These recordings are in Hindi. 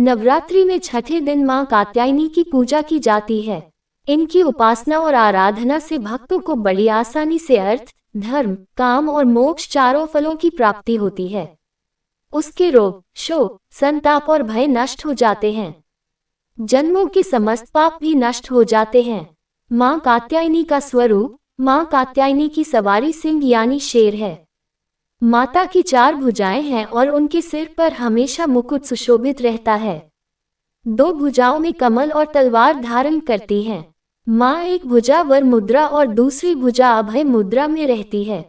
नवरात्रि में छठे दिन मां कात्यायनी की पूजा की जाती है। इनकी उपासना और आराधना से भक्तों को बड़ी आसानी से अर्थ, धर्म, काम और मोक्ष चारों फलों की प्राप्ति होती है। उसके रोग, शोक, संताप और भय नष्ट हो जाते हैं। जन्मों के समस्त पाप भी नष्ट हो जाते हैं। मां कात्यायनी का स्वरूप, मां कात्यायनी की सवारी सिंह यानी शेर है। माता की 4 भुजाएं हैं और उनके सिर पर हमेशा मुकुट सुशोभित रहता है। 2 भुजाओं में कमल और तलवार धारण करती हैं। मां एक भुजा वर मुद्रा और दूसरी भुजा अभय मुद्रा में रहती है।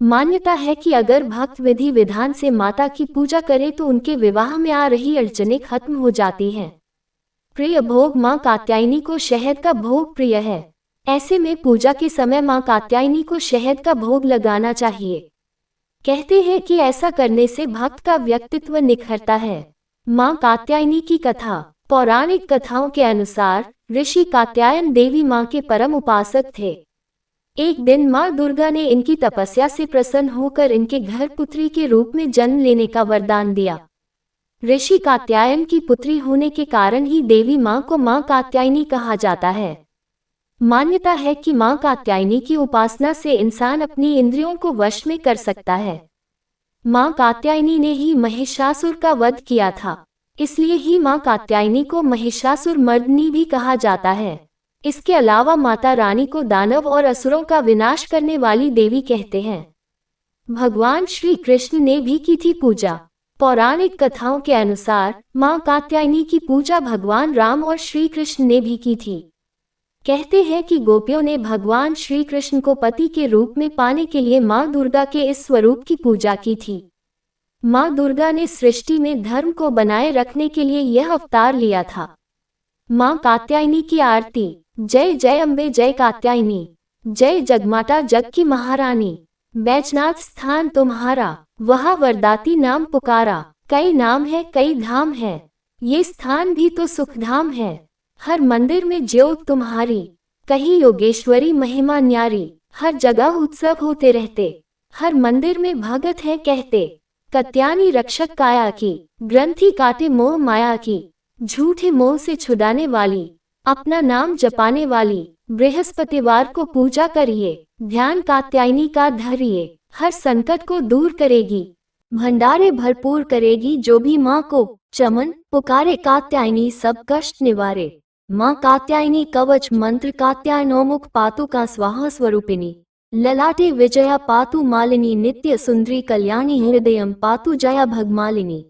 मान्यता है कि अगर भक्त विधि विधान से माता की पूजा करे तो उनके विवाह में आ रही अड़चनें खत्म हो जाती हैं। प्रिय भोग, मां कात्यायनी को शहद का भोग प्रिय है। ऐसे में पूजा के समय मां कात्यायनी को शहद का भोग लगाना चाहिए। कहते हैं कि ऐसा करने से भक्त का व्यक्तित्व निखरता है। मां कात्यायनी की कथा। पौराणिक कथाओं के अनुसार ऋषि कात्यायन देवी मां के परम उपासक थे। एक दिन मां दुर्गा ने इनकी तपस्या से प्रसन्न होकर इनके घर पुत्री के रूप में जन्म लेने का वरदान दिया। ऋषि कात्यायन की पुत्री होने के कारण ही देवी मां को मां कात्यायनी कहा जाता है। मान्यता है कि मां कात्यायनी की उपासना से इंसान अपनी इंद्रियों को वश में कर सकता है। मां कात्यायनी ने ही महिषासुर का वध किया था, इसलिए ही मां कात्यायनी को महिषासुर मर्दिनी भी कहा जाता है। इसके अलावा माता रानी को दानव और असुरों का विनाश करने वाली देवी कहते हैं। भगवान श्री कृष्ण ने भी की थी पूजा। पौराणिक कथाओं के अनुसार मां कात्यायनी की पूजा भगवान राम और श्री कृष्ण ने भी की थी। कहते हैं कि गोपियों ने भगवान श्री कृष्ण को पति के रूप में पाने के लिए मां दुर्गा के इस स्वरूप की पूजा की थी। मां दुर्गा ने सृष्टि में धर्म को बनाए रखने के लिए यह अवतार लिया था। मां कात्यायनी की आरती। जय जय अम्बे, जय कात्यायनी, जय जगमाता जग की महारानी। बैजनाथ स्थान तुम्हारा, वह वरदाती नाम पुकारा। कई नाम है, कई धाम है, ये स्थान भी तो सुखधाम है। हर मंदिर में ज्योत तुम्हारी, कहीं योगेश्वरी महिमा न्यारी। हर जगह उत्सव होते रहते, हर मंदिर में भगत है कहते। कत्यानी रक्षक काया की, ग्रंथि काटे मोह माया की। झूठे मोह से छुड़ाने वाली, अपना नाम जपाने वाली। बृहस्पतिवार को पूजा करिए, ध्यान कात्यायनी का धरिए। हर संकट को दूर करेगी, भंडारे भरपूर करेगी। जो भी माँ को चमन पुकारे, कात्यायनी सब कष्ट निवारे। मां कात्यायनी कवच मंत्र। कात्यायनोमुख पातु का स्वाहा स्वरूपिणी। ललाटे विजया पातु मालिनी। नित्य सुंदरी कल्याणी। हृदयम पातु जया भगमालिनी।